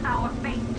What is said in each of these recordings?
our fate.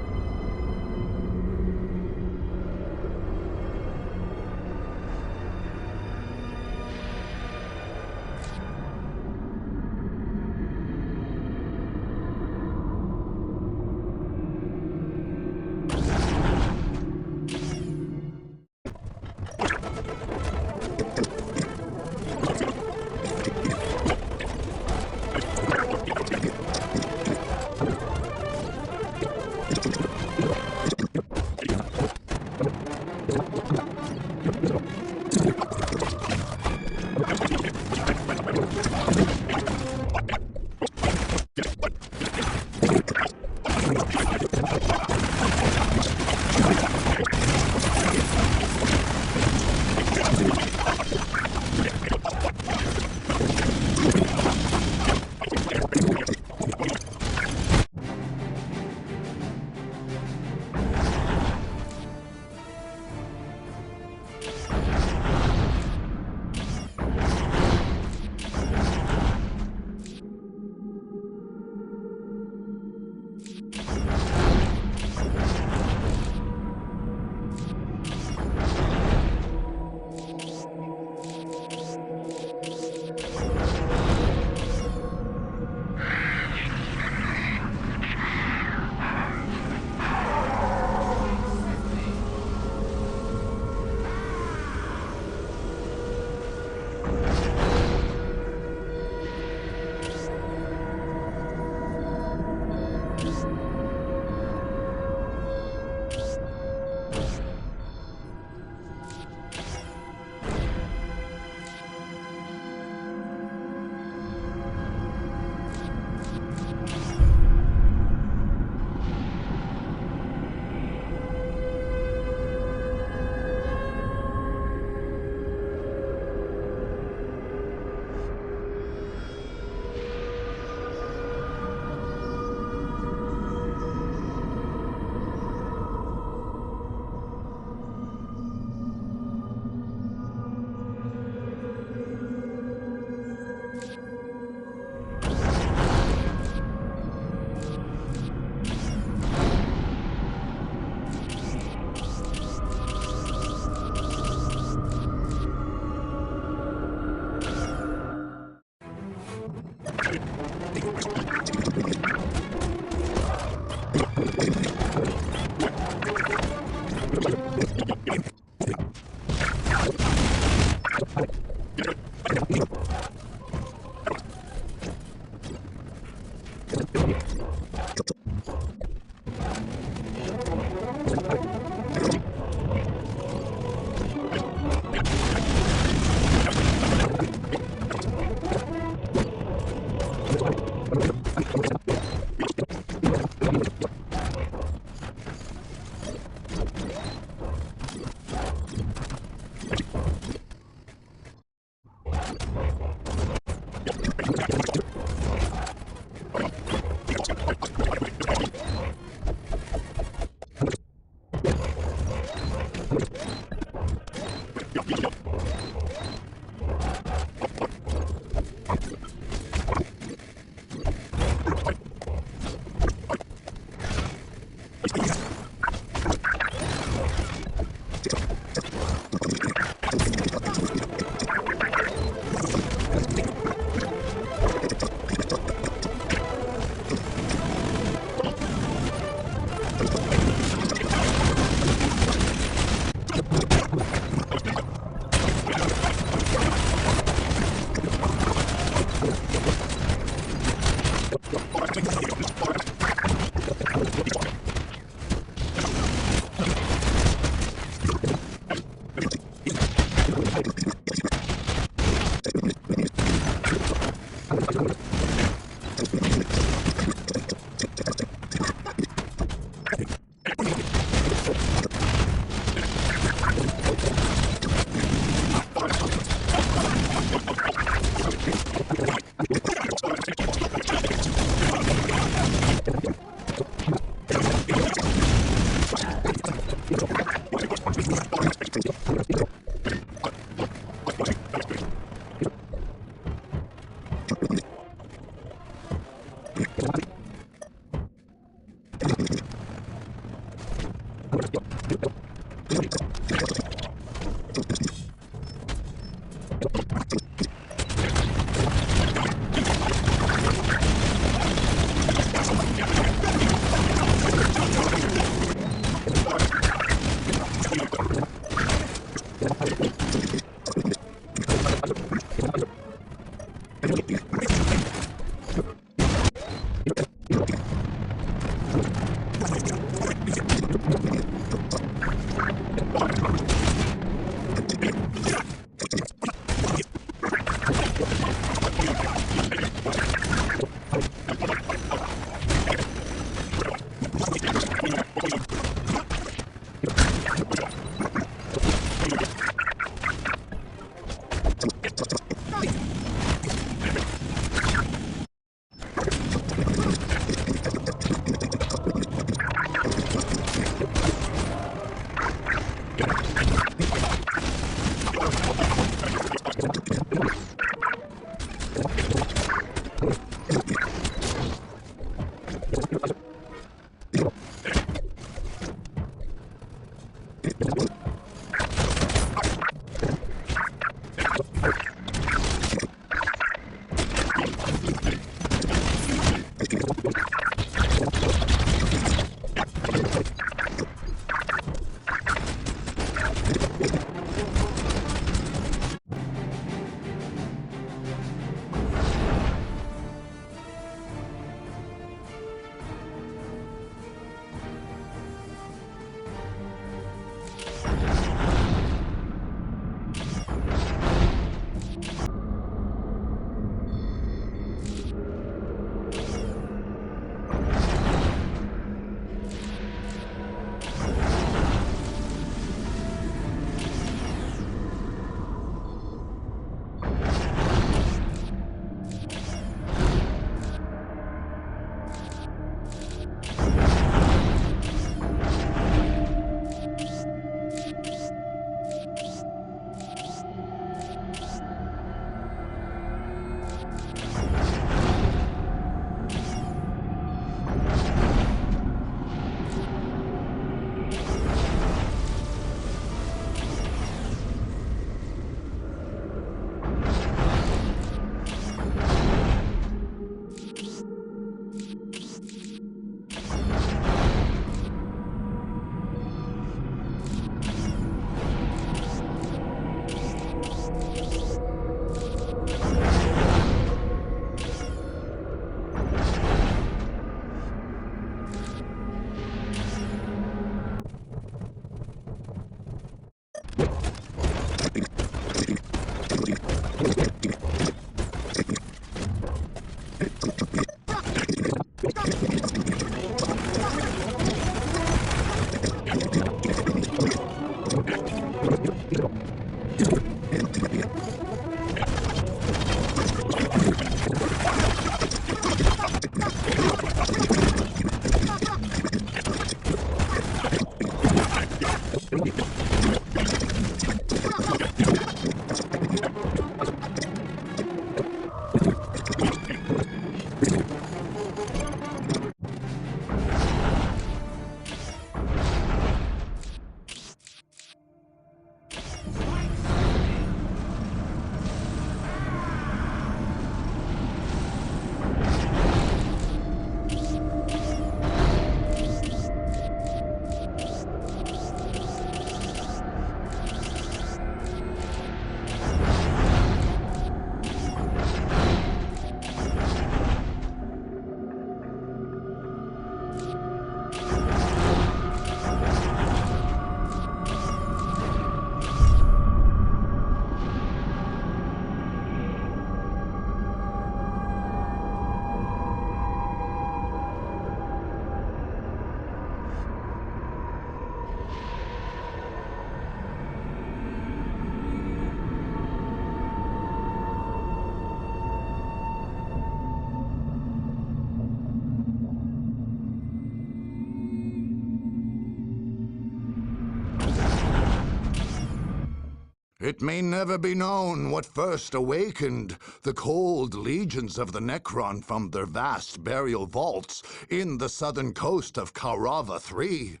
It may never be known what first awakened the cold legions of the Necron from their vast burial vaults in the southern coast of Kaurava III.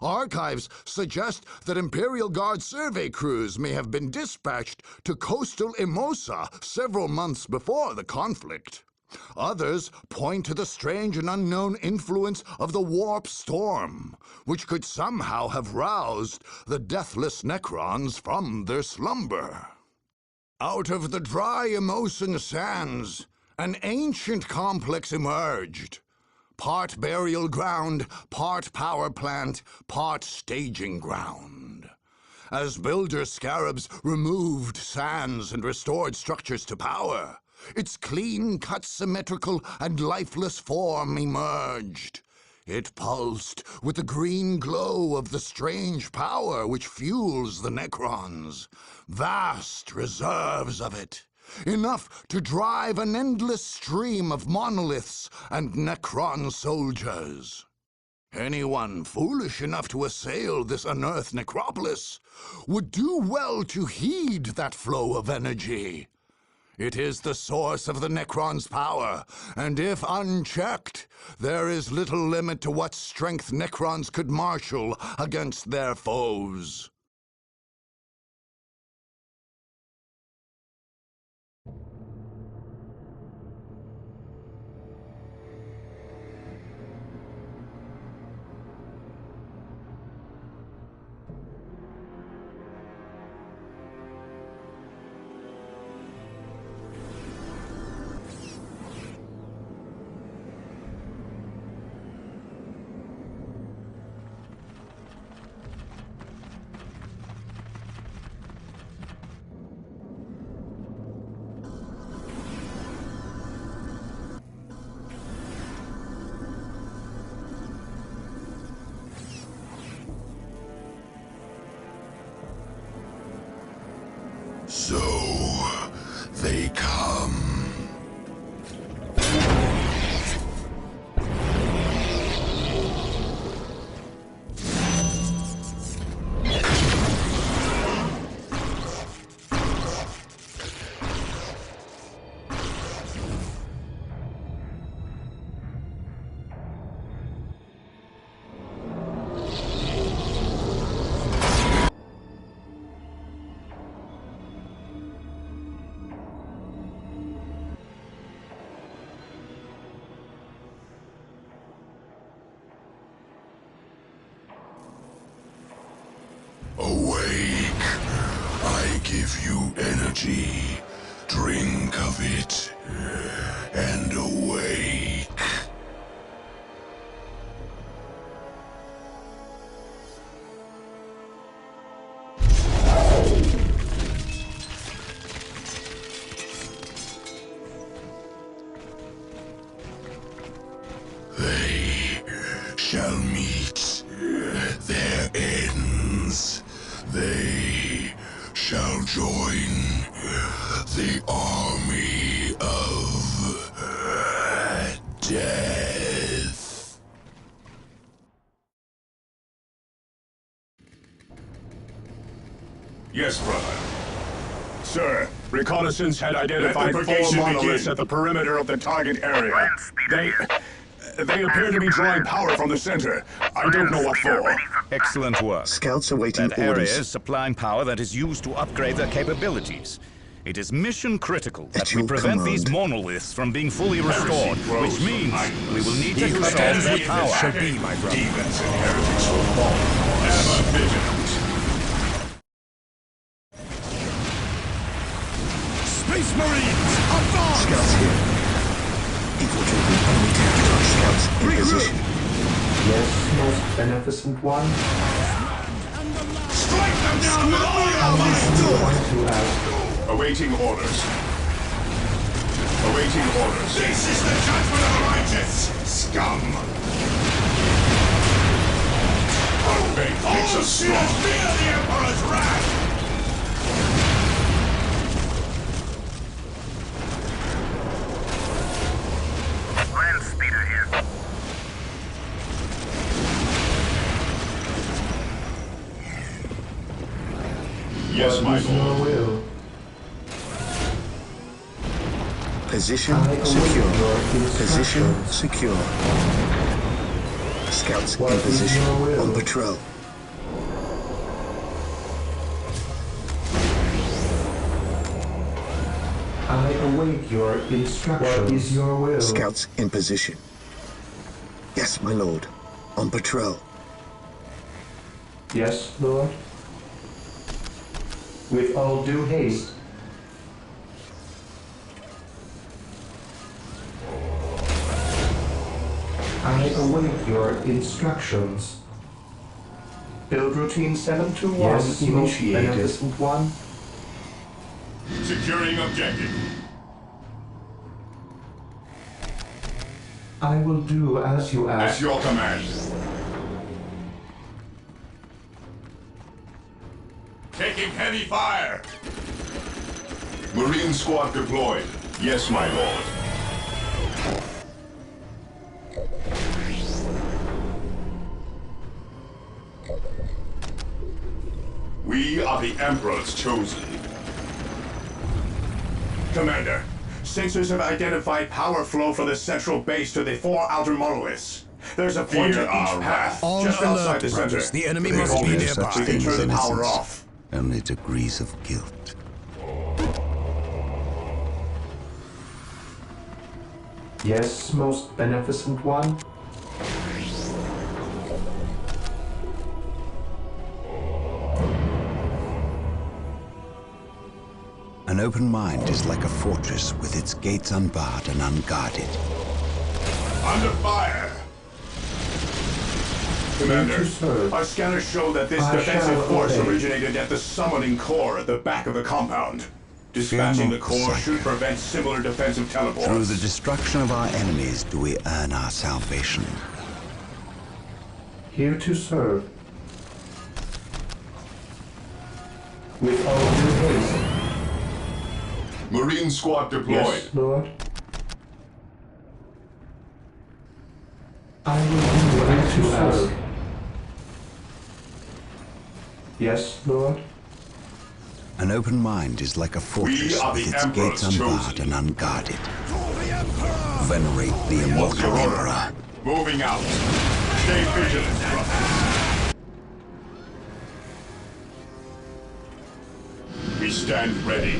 Archives suggest that Imperial Guard survey crews may have been dispatched to coastal Emosa several months before the conflict. Others point to the strange and unknown influence of the warp storm, which could somehow have roused the deathless Necrons from their slumber. Out of the dry Emosan sands, an ancient complex emerged. Part burial ground, part power plant, part staging ground. As builder scarabs removed sands and restored structures to power, its clean-cut, symmetrical, and lifeless form emerged. It pulsed with the green glow of the strange power which fuels the Necrons. Vast reserves of it. Enough to drive an endless stream of monoliths and Necron soldiers. Anyone foolish enough to assail this unearthed necropolis would do well to heed that flow of energy. It is the source of the Necron's power, and if unchecked, there is little limit to what strength Necrons could marshal against their foes. So, they come. Awake. I give you energy. Drink of it. And awake. They shall meet their ends. They shall join the army of death. Yes, brother. Sir, reconnaissance had identified 4 monoliths at the perimeter of the target area. They appear to be drawing power from the center. I don't know what for. Excellent work. Scouts awaiting That area orders. is supplying power that is used to upgrade their capabilities. It is mission critical that At we your prevent these command. monoliths from being fully restored, which means we will need to He who cut off stands their with power. shall be my brother. Demons and heretics will fall. Ever vigilant. Space Marines, advance! Scouts here. Infiltrating enemy territory. Scouts in position. Yes, most beneficent one. Strike them down with all your might! To ask. Awaiting orders. Awaiting orders. This is the judgment of the righteous, scum! Our faith makes us strong. Feel the Emperor's wrath! Land speeder here. Yes, my Your lord. will. Position I await secure. your Position instructions. secure. Scouts What in is position. your will? On patrol. I await your instructions. What is your will? Scouts in position. Yes, my lord. On patrol. Yes, Lord. With all due haste. I await your instructions. Build routine 721 Yes, initiated. beneficent one. Securing objective. I will do as you At ask. your command. Taking heavy fire. Marine squad deployed. Yes, my lord. We are the Emperor's chosen. Commander, sensors have identified power flow from the central base to the 4 outer monoliths. There's a point at each path, On just alert, outside the center. brothers. The enemy They must hold be it. nearby. We can turn the power off. Only degrees of guilt. Yes, most beneficent one. An open mind is like a fortress with its gates unbarred and unguarded. Under fire! Commander, our scanners show that this I defensive shall force obey. originated at the summoning core at the back of the compound. Dispatching the not, core Psyker. should prevent similar defensive teleports. Through the destruction of our enemies do we earn our salvation. Here to serve. With all due haste. Marine squad deployed. Yes, Lord. I will do as you ask. Yes, Lord. An open mind is like a fortress are with the its Emperor's gates unbarred chosen. and unguarded. Venerate the immortal Emperor. Moving out. Stay vigilant, brother. We stand ready.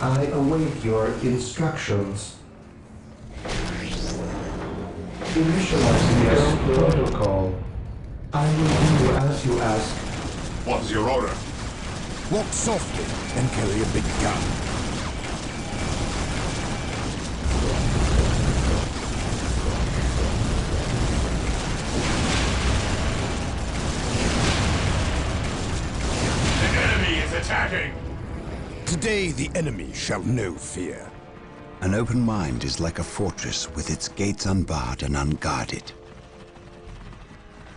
I await your instructions. Initializing the protocol. I will do as you ask. What's your order? Walk softly and carry a big gun. The enemy is attacking! Today the enemy shall know fear. An open mind is like a fortress with its gates unbarred and unguarded.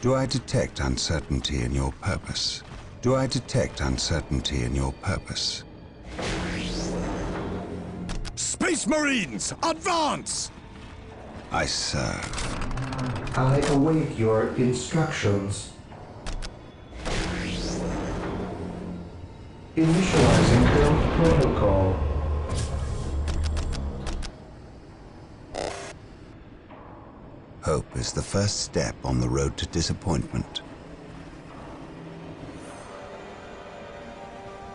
Do I detect uncertainty in your purpose? Do I detect uncertainty in your purpose? Space Marines, advance! I serve. I await your instructions. Initializing build protocol. Hope is the first step on the road to disappointment.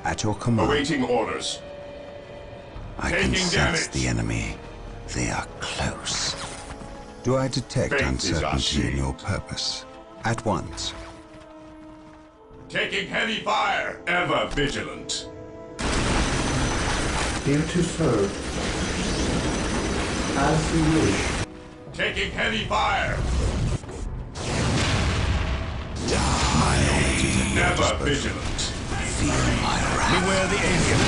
At your command, Awaiting orders. I can taking sense damage. the enemy. They are close. Do I detect Faith is our uncertainty in shield. your purpose? At once. Taking heavy fire. Ever vigilant. Here to serve. As you wish. Taking heavy fire. My knowledge is at your Never disposal. vigilant. Feel my wrath. Beware the alien.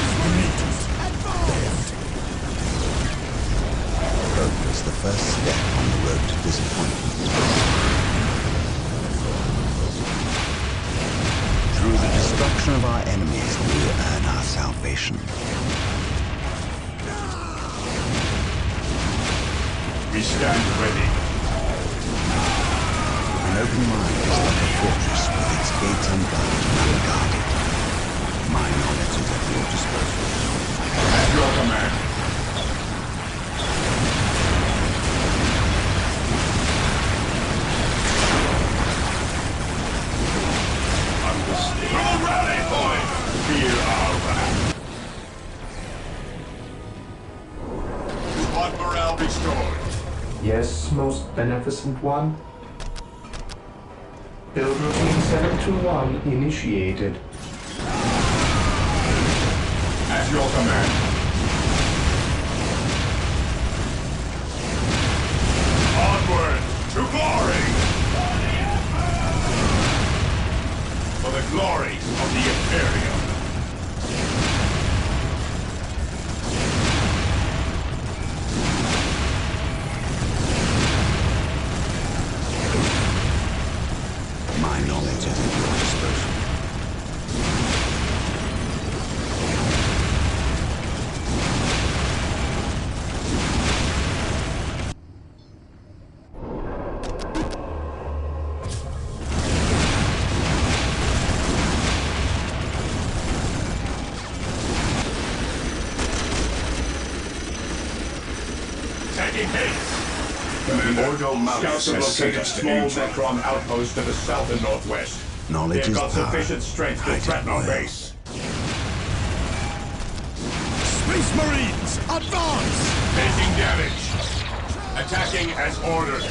Hope is the first step on the road to disappointment. Through the destruction of our enemies, we earn our salvation. We stand ready. An open mind is like a fortress with its gates unbarred and unguarded. My knowledge is at your disposal. At your command. To the rally point! Feel our wrath. Squad morale restored. Yes, most beneficent one. Build routine 721 initiated. At your command. Onward to glory! For the glory of the Imperium. My knowledge is at your disposal. Taking haste! Ordo Malleus Scouts have has sent located us to small aim. Necron outposts to the south and northwest. Knowledge They've is got power. sufficient strength to Hide it threaten our well. base. Space Marines, advance! Taking damage. Attacking as ordered.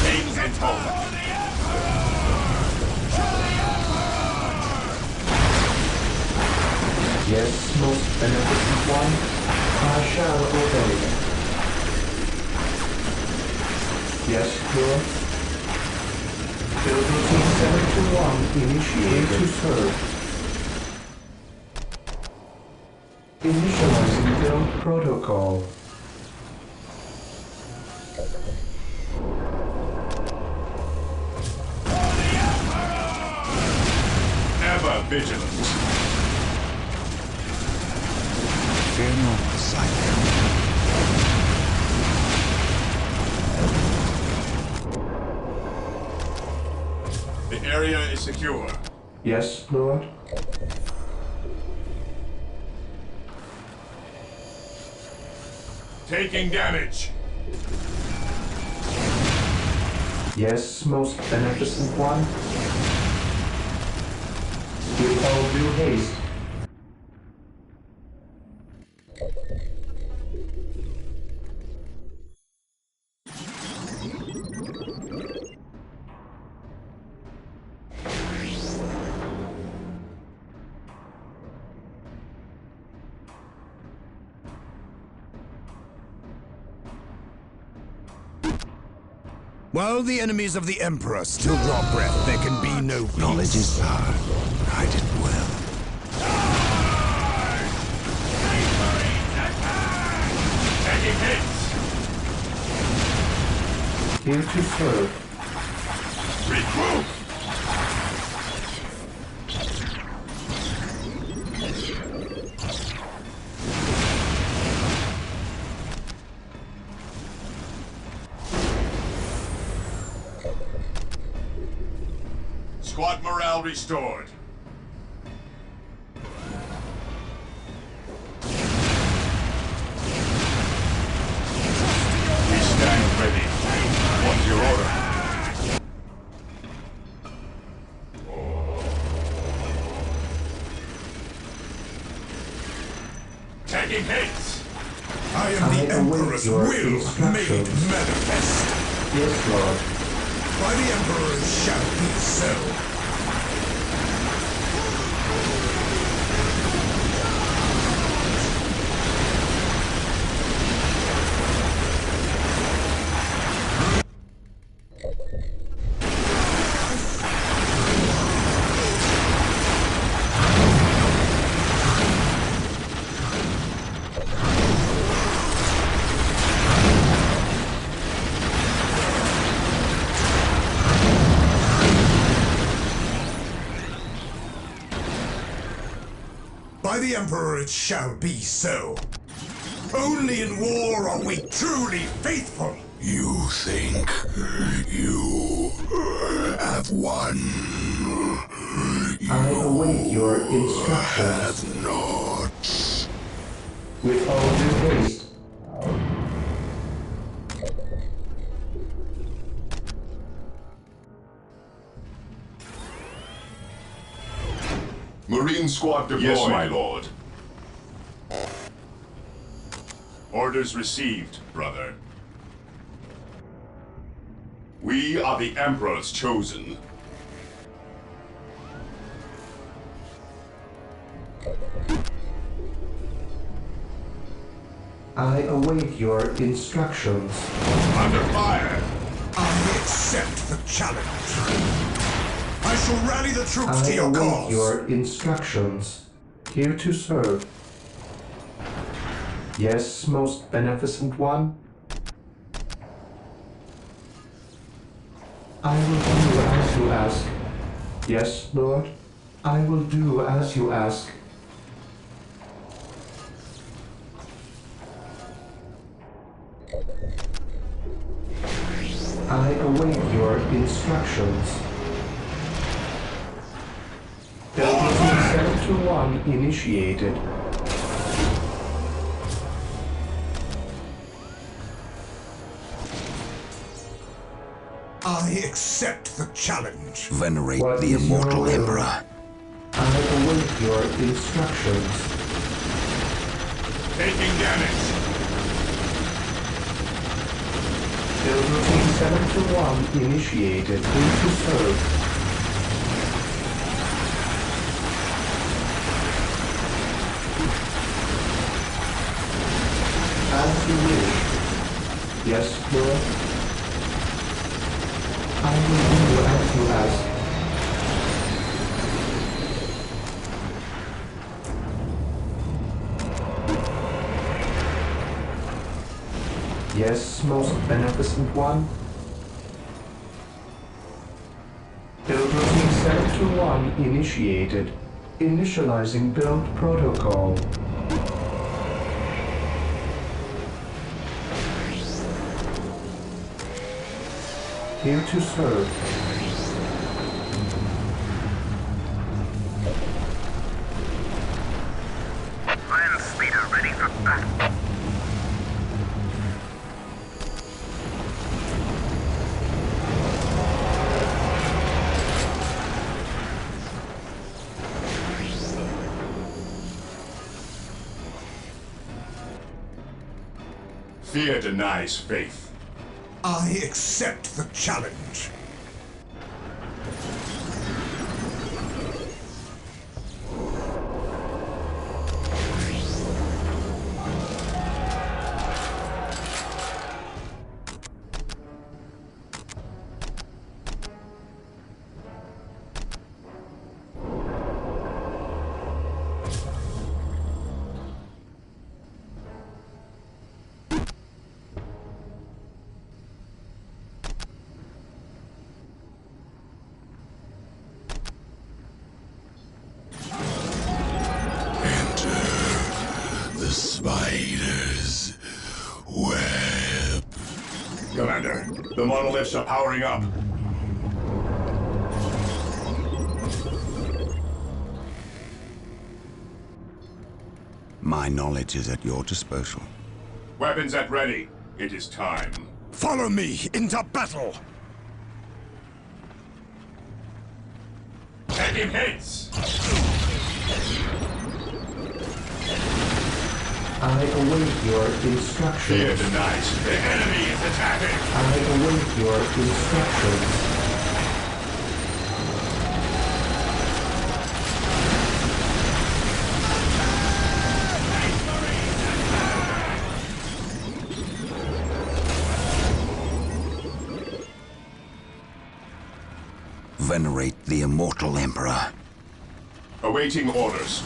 Take and hold. Yes, most beneficent one. I shall obey. Yes, Lord. Build routine 721 initiated to serve. Initializing build protocol. Ever vigilant. Fear not the sight. The area is secure. Yes, Lord. Taking damage. Yes, most beneficent one. With all due haste. While the enemies of the Emperor still draw breath, there can be no peace. Knowledge is power. Hide it well. Taking hits. Here to serve. Regroup. Squad morale restored. We stand ready. What's your order? Taking hits. I am I the await Emperor's your will made instructions. manifest. Yes, Lord. By the Emperor it shall be so. By the Emperor it shall be so. Only in war are we truly faithful. You think you have won? I await your instructions. Not. With all due haste. Marine squad deployed. Yes, my lord. Orders received, brother. We are the Emperor's chosen. I await your instructions. Under fire! I accept the challenge. I shall rally the troops to I your await cause. your instructions. Here to serve. Yes, most beneficent one. I will do as you ask. Yes, Lord. I will do as you ask. I await your instructions. Build routine 721 initiated. I accept the challenge. Venerate What the is immortal your will? Emperor. I await your instructions. Taking damage. Build routine 721 initiated. Here to serve. As you wish. Yes, Lord. I will do as you ask. Yes, most beneficent one. Build routine 721 initiated. Initializing build protocol. Here to serve. Land speeder ready for battle. Fear denies faith. I accept the challenge. The spider's web. Commander, the monoliths are powering up. My knowledge is at your disposal. Weapons at ready. It is time. Follow me into battle. Taking hits! I await your Fear instructions. denies. The enemy is attacking! I await your instructions. Venerate the immortal Emperor. Awaiting orders.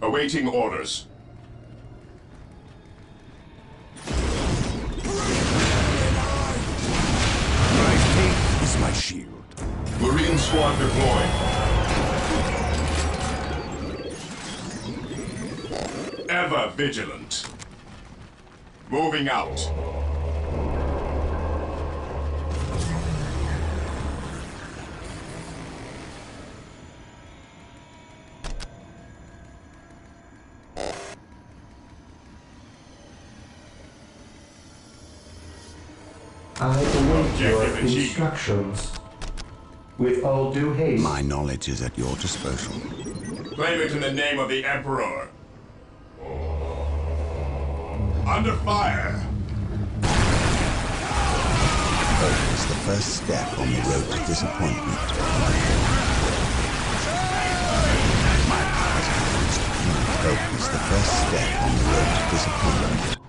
Awaiting orders. My faith is my shield. Marine squad deployed. Ever vigilant. Moving out. I await your Objective achieved. instructions. With all due haste. My knowledge is at your disposal. Claim it in the name of the Emperor. Under fire. Hope is the first step on the road to disappointment. My powers are used. Hope is the first step on the road to disappointment.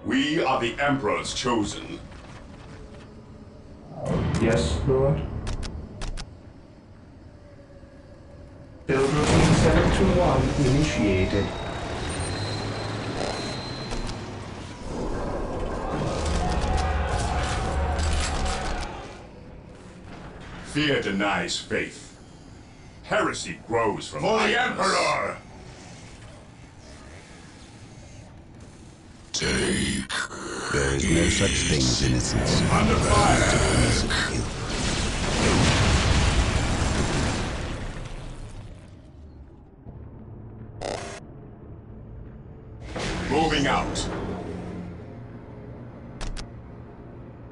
We are the Emperor's chosen. Yes, Lord. Build routine 721 initiated. Fear denies faith. Heresy grows from For the Emperor! There is no such thing as innocence. Under fire! Easy kill. Moving out.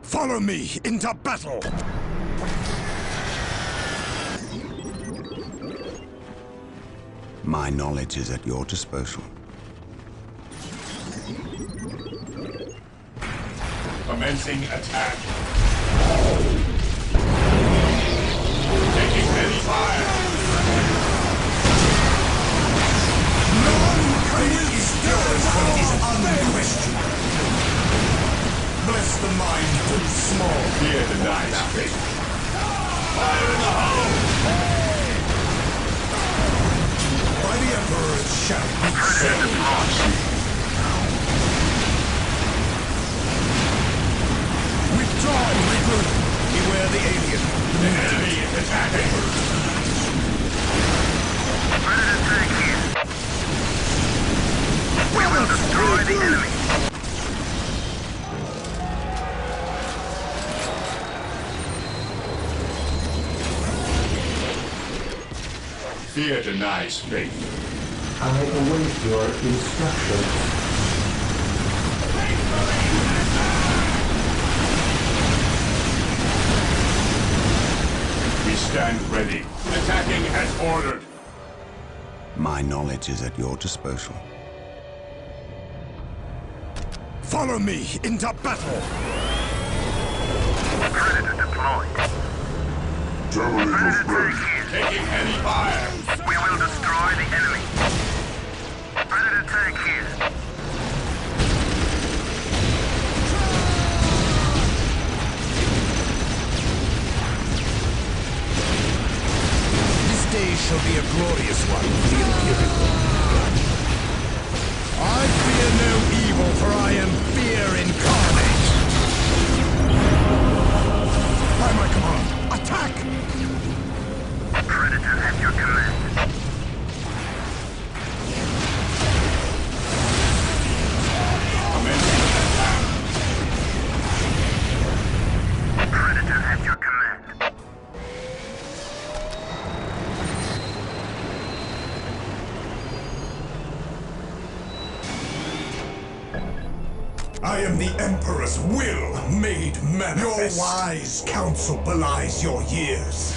Follow me into battle! My knowledge is at your disposal. Commencing attack. Taking heavy fire. None can withstand what is unquestioned. Bless the mind too small. Fear denies faith. Fire in the hole! By the Emperor it shall be so. Withdraw and regroup. Beware the alien. The enemy is attacking. Predator tank here. We will destroy the enemy. Fear denies faith. I await your instructions. We stand ready. Attacking as ordered. My knowledge is at your disposal. Follow me into battle! Predator deployed. Predator tank here. Taking heavy fire. We will destroy the enemy. Predator tank here. This day shall be a glorious one for the Imperial. I fear no evil, for I am fear incarnate. By my command, attack! Predator at your command. Commencing attack. Predator at your command. I am the Emperor's will made manifest. Your wise counsel belies your years.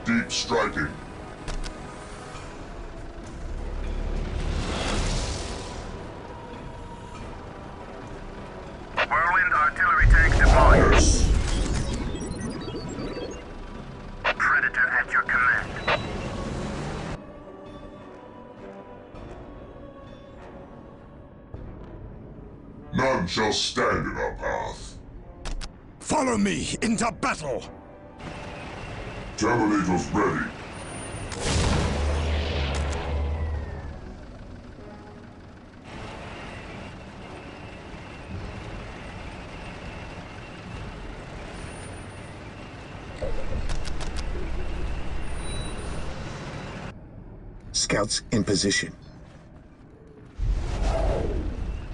Deep striking. None shall stand in our path. Follow me into battle! Terminators ready. Scouts in position.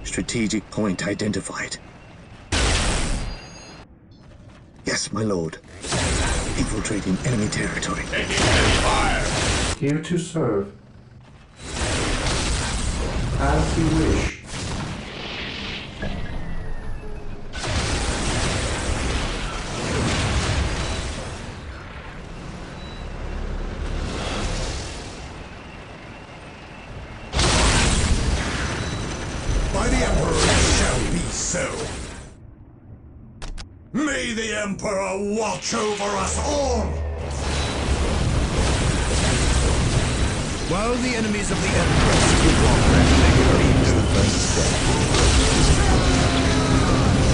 Strategic point identified. Yes, my lord. Infiltrating enemy territory. Taking heavy fire. Here to serve. As you wish. By the Emperor, it shall be so. May the Emperor watch over us all! While the enemies of the Emperor still walk their legs the first step.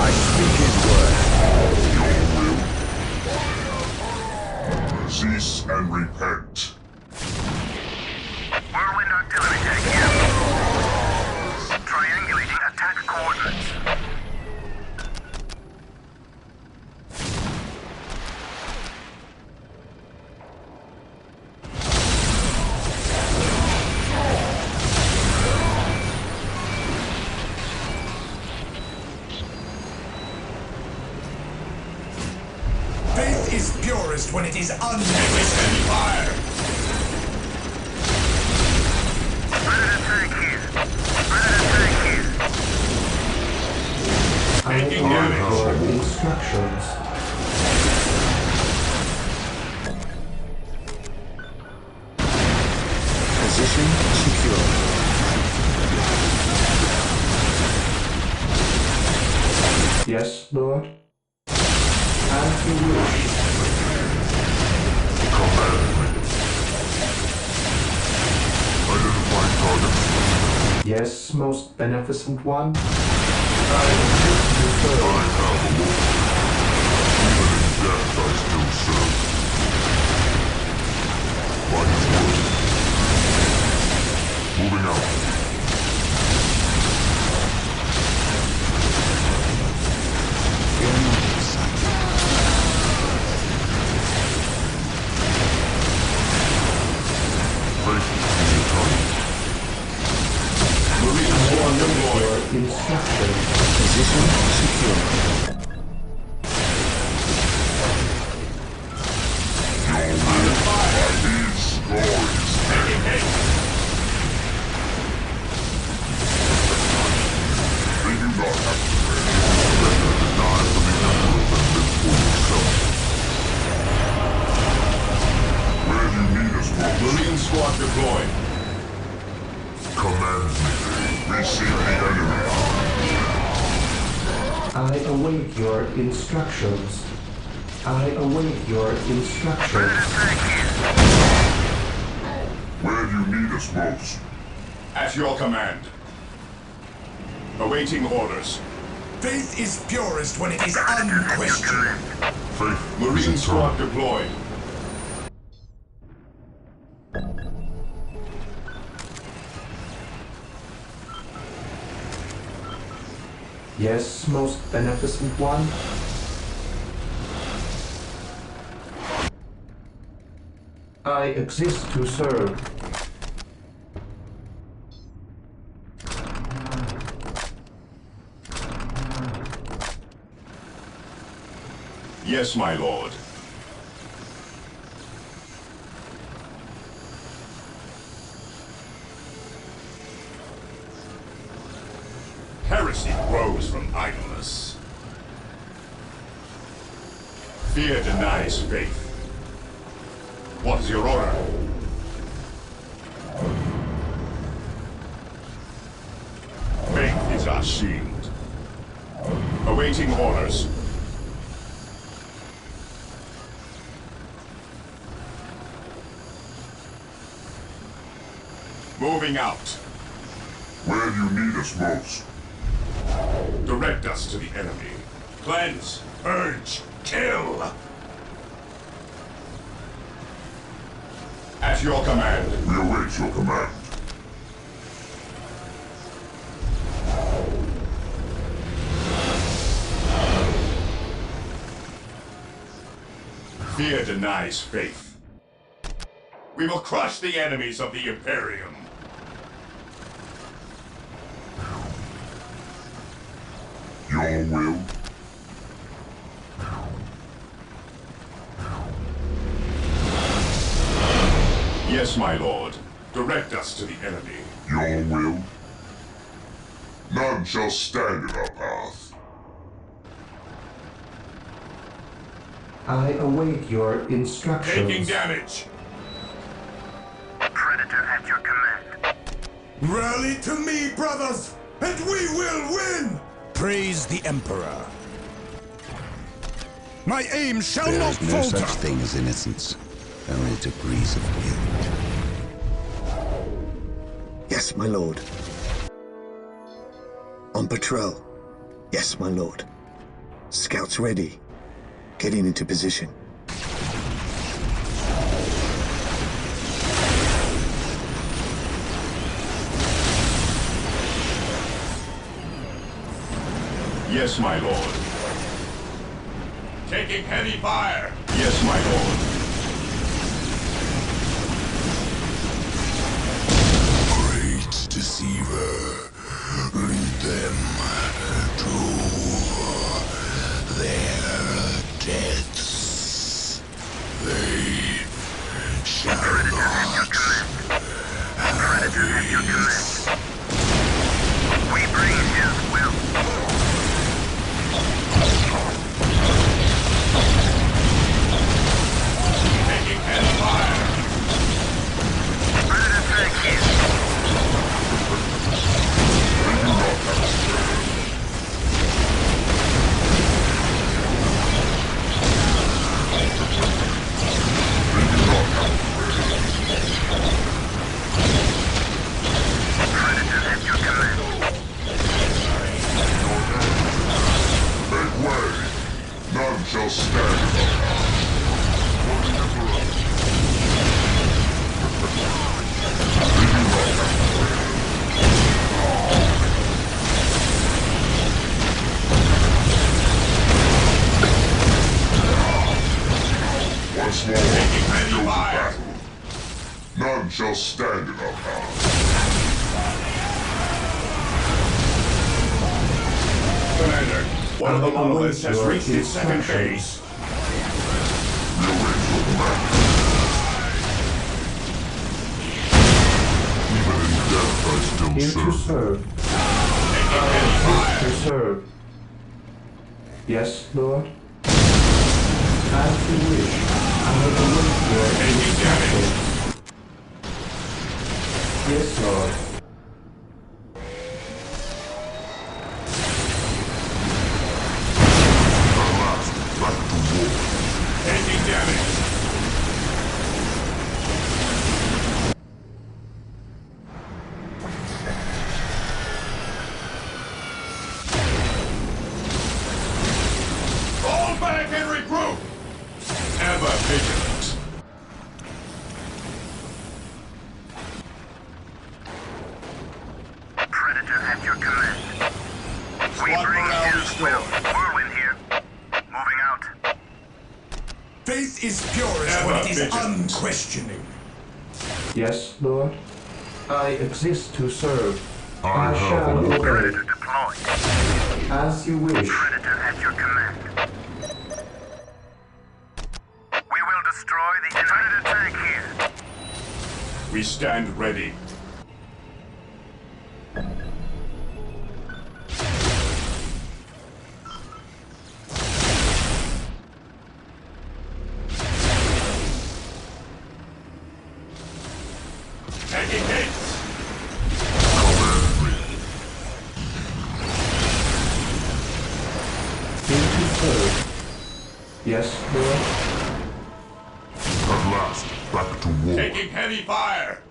I speak his word. Cease and repent. Whirlwind artillery tank here. Triangulating attack coordinates. Faith is purest when it is unnecessary fire! Predator tank here. Predator tank here. I await your instructions. Position secure. Yes, Lord? As you wish. Identify target. Yes, most beneficent one? I exist to serve. Even in death I still serve. By his word. Moving out. Fear not, son. Faith is eternal. I await your instructions. Position secure. These glories. They do not have to pray. Better to die for the Emperor than live for yourself. Where do you need us most? Marine squad deployed. Command me. Receive the enemy. I await your instructions. I await your instructions. Predator tank here. Where do you need us most? At your command. Awaiting orders. Faith is purest when it is unquestioned. Faith. Marine squad deployed. Yes, most beneficent one? I exist to serve. Yes, my lord. Heresy grows from idleness. Fear denies faith. What is your order? Faith is our shield. Awaiting orders. Moving out. Where do you need us most? Direct us to the enemy. Cleanse, purge, kill! At your command. We await your command. Fear denies faith. We will crush the enemies of the Imperium. Your will. Yes, my lord. Direct us to the enemy. Your will. None shall stand in our path. I await your instructions. Taking damage. Predator at your command. Rally to me, brothers, and we will win! Praise the Emperor. My aim shall There not is no falter. such thing as innocence, only degrees of guilt. Yes, my lord. On patrol. Yes, my lord. Scouts ready. Getting into position. Yes, my lord. Taking heavy fire. Yes, my lord. Great deceiver, lead them to their deaths. They shall not Predator at your command. We bring his will. Taking heavy fire. Predator tank here. Predator at your command. make way. None shall stand in our path. Once more, go to battle. None shall stand in our path. Commander, one of the monoliths has reached its second phase. We await your command. Even in death, I still Here to serve. serve. To serve. Yes, Lord? As you wish. I await your instructions. Yes, Lord. At last, back to war. Taking damage. Fall back and regroup. Ever vigilant. Predator at your command. We Squad bring morale his restored. will. Whirlwind here. Moving out. Faith is purest Ever when it is vigilant. unquestioning. Yes, Lord? I exist to serve. I I shall have no Predator obey. deployed. As you wish. Predator at your command. We will destroy the Predator tank here. We stand ready. Taking hits. Here to serve. Yes, Lord? At last, back to war. Taking heavy fire.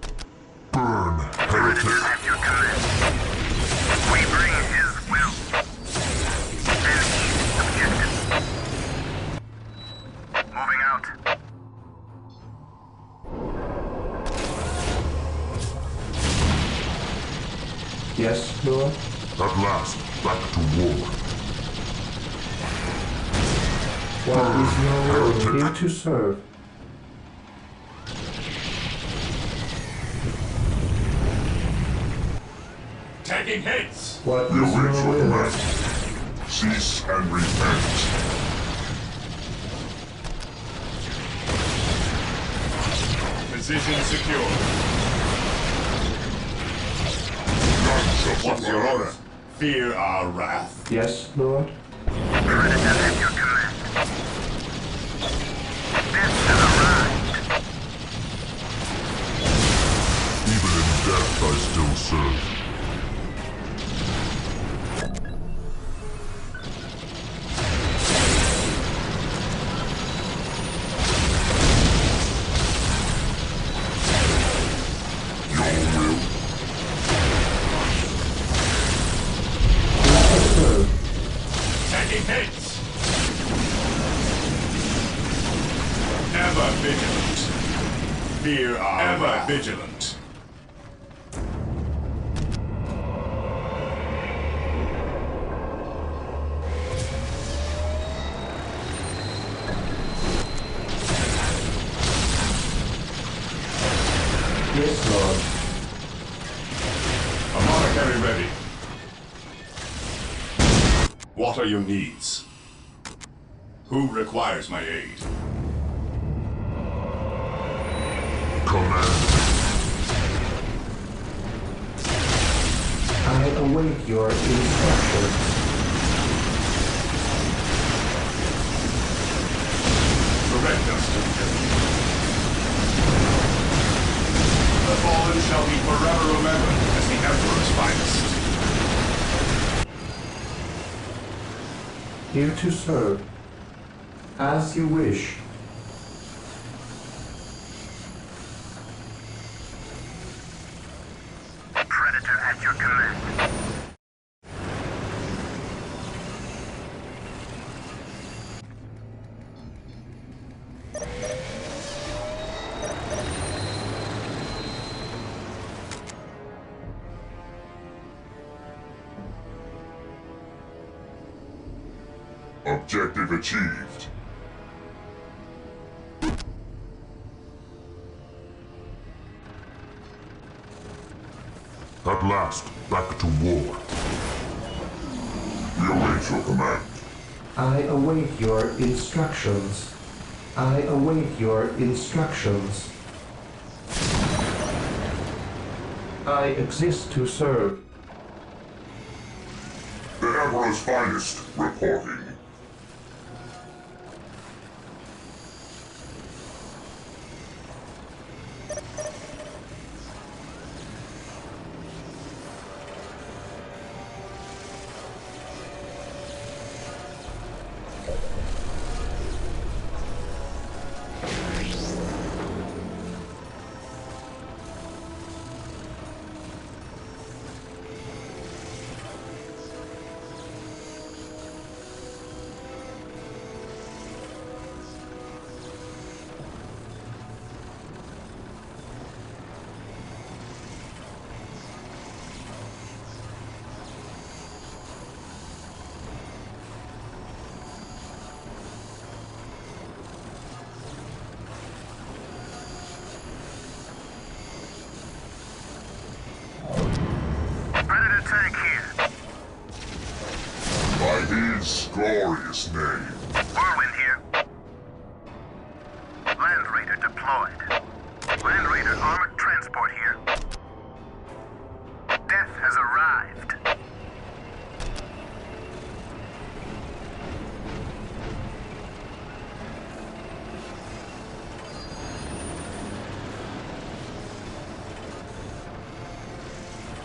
Burn, Predator heretic. at your command. We bring his will. Yes, Lord? At last, back to war. What is your will? Here to serve. Taking hits! What You is await your your will? command. Cease and repent. Position secure. None shall What's suffer. your order? Fear our wrath. Yes, Lord? Predator at your command. Death has arrived. Even in death I still serve. Taking hits! Ever vigilant. Fear our Ever wrath. vigilant. Yes, Lord. Apothecary ready. What are your needs? Who requires my aid? Command. I await your instructions. Direct us to heaven. The fallen shall be forever remembered as the Emperor's finest. Here to serve. As you wish. Predator at your command. Objective achieved. At last, back to war. We await your command. I await your instructions. I await your instructions. I exist to serve. The Emperor's finest reporting. Predator tank here. By his glorious name. Whirlwind here. Land Raider deployed. Land Raider armored transport here. Death has arrived.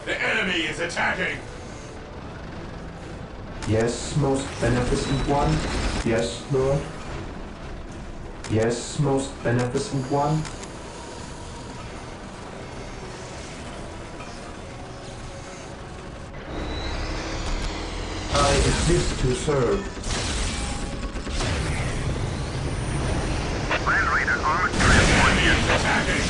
The enemy is attacking! Yes, most beneficent one. Yes, Lord. Yes, most beneficent one. I exist to serve. Land Raider armored transport Enemy here. is attacking!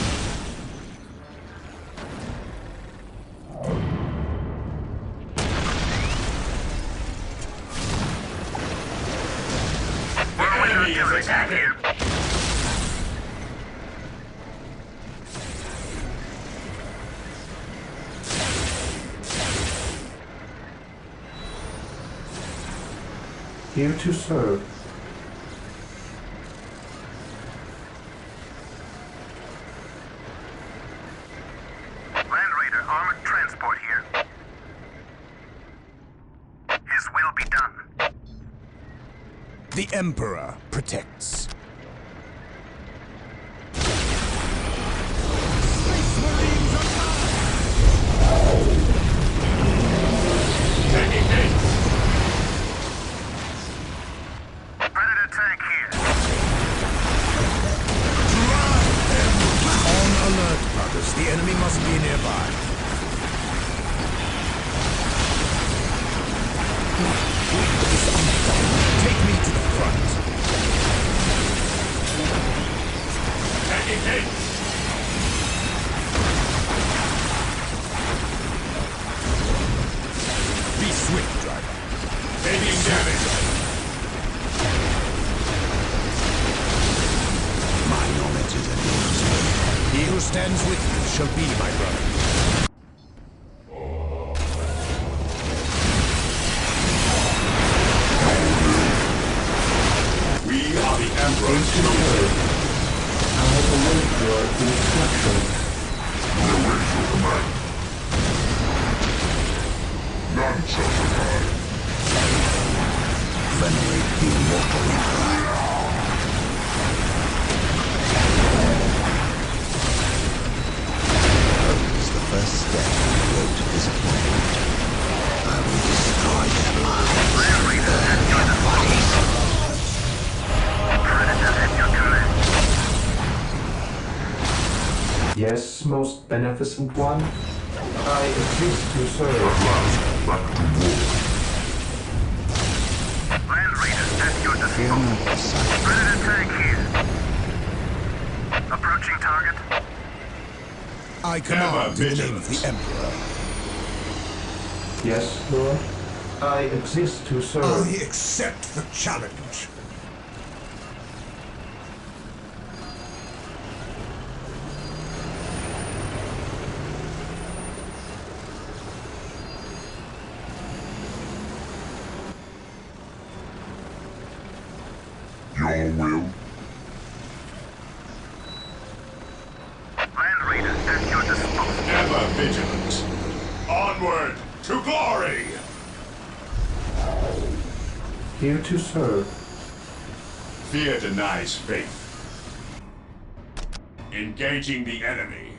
Here to serve. Land Raider, armored transport here. His will be done. The Emperor protects. Space Marines Taking hit. Predator tank here. on alert, brothers. The enemy must be nearby. Take me to the front. Taking hit. Be swift, driver. Taking damage. My knowledge is enormous. He who stands with me shall be my brother. We are the Emperor's Into chosen. serve. I await your instructions. I await your command. None shall survive. Venerate the immortal Emperor. Is the first step on the road to disappointment. I will destroy their minds, burn their bodies. Predator at your command. Yes, most beneficent one. I exist to serve. Back to war. Land Raider at your Fear disposal. not the sight. Predator tank here. Approaching target. I command in the name vigilant. of the Emperor. Yes, Lord. I exist to serve. Oh, I accept the challenge. Your will. Land Raider at your disposal. Ever vigilant. Onward to glory. Here to serve. Fear denies faith. Engaging the enemy.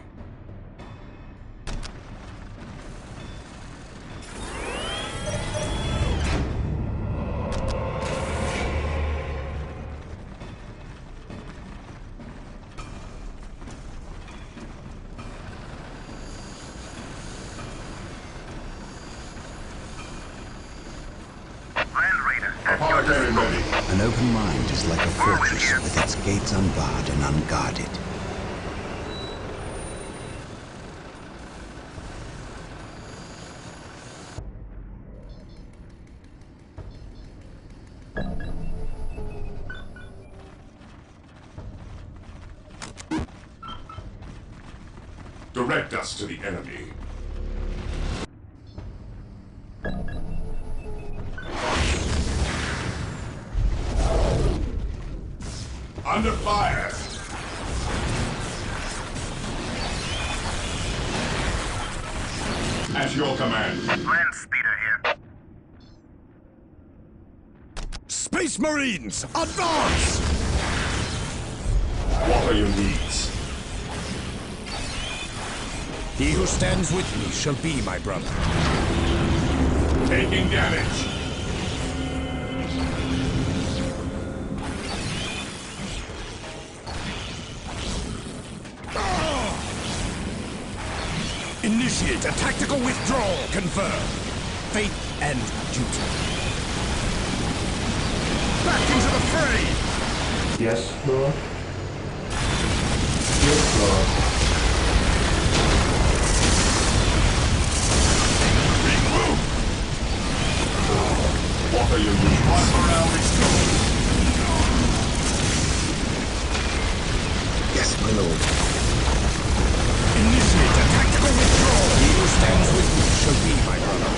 Land Raider at your Apologary ready. An open mind is like a fortress with its gates unbarred and unguarded. Direct us to the enemy. Under fire! At your command. Land Speeder here. Space Marines, advance! What are your needs? He who stands with me shall be my brother. Taking damage. Initiate a tactical withdrawal confirmed. Faith and duty. Back into the fray! Yes, Lord. Yes, Lord. What are your needs? One morale restored. Yes, my lord. Initiate a tactical withdrawal. He who stands with me shall be my brother.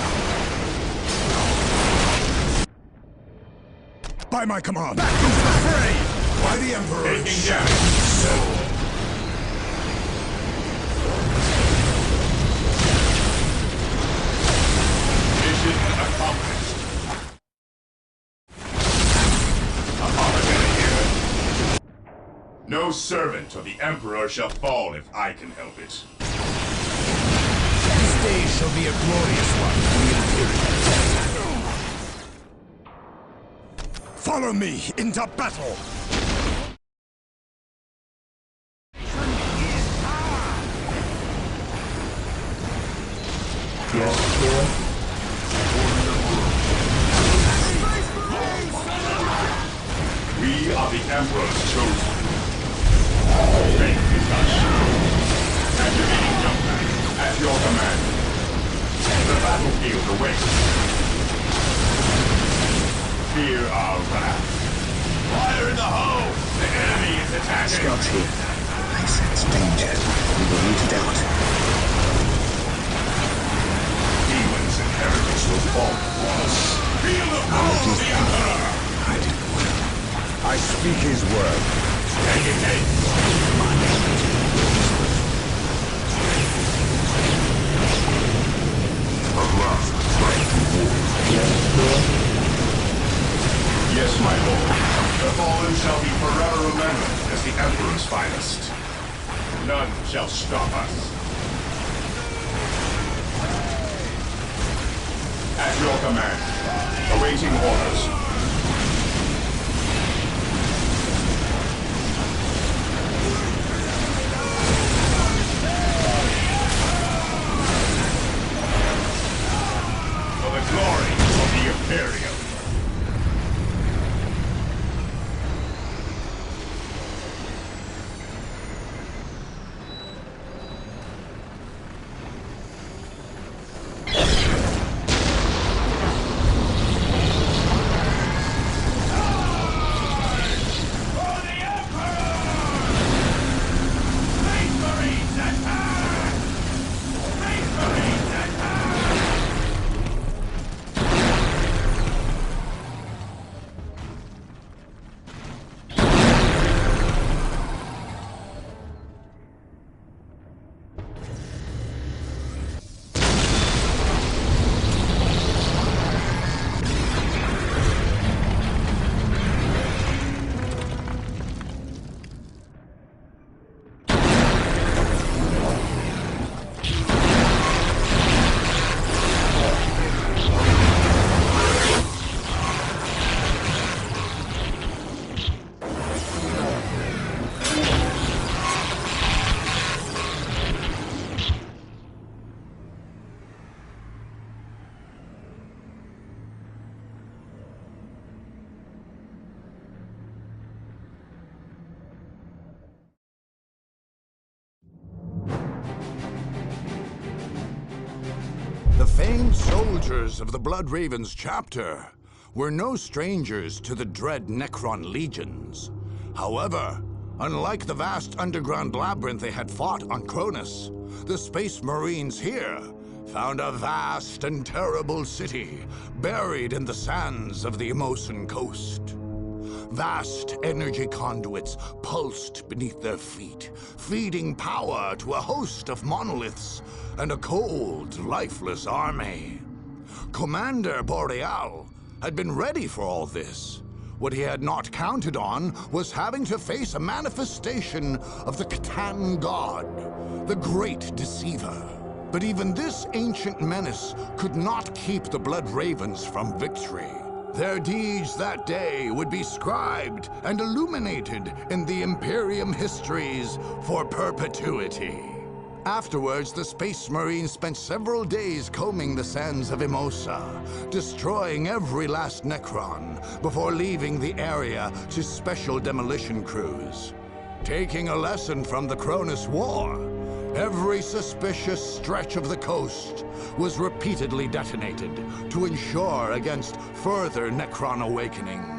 By my command. Back into the fray! By the Emperor, it shall be so. No servant of the Emperor shall fall if I can help it. This day shall be a glorious one for the Imperial. Follow me into battle! We are the Emperor's chosen. Fate is not sure. Activating jump pack at your command. The battlefield awaits. Fear our wrath. Fire in the hole! The enemy is attacking! Scouts here. I sense danger. We will root it out. Demons and heretics will fall before us. Feel the power of the Emperor! I did well. I speak his word. Take it, At last, back to war. Yes, my lord. The fallen shall be forever remembered as the Emperor's finest. None shall stop us. At your command. Awaiting orders. For the glory of the Imperium. The famed soldiers of the Blood Ravens chapter were no strangers to the dread Necron legions. However, unlike the vast underground labyrinth they had fought on Cronus, the Space Marines here found a vast and terrible city buried in the sands of the Emosan coast. Vast energy conduits pulsed beneath their feet, feeding power to a host of monoliths and a cold, lifeless army. Commander Boreal had been ready for all this. What he had not counted on was having to face a manifestation of the Catan god, the Great Deceiver. But even this ancient menace could not keep the Blood Ravens from victory. Their deeds that day would be scribed and illuminated in the Imperium histories for perpetuity. Afterwards, the Space Marines spent several days combing the sands of Emosa, destroying every last Necron before leaving the area to special demolition crews. Taking a lesson from the Cronus War, every suspicious stretch of the coast was repeatedly detonated to ensure against further Necron awakenings.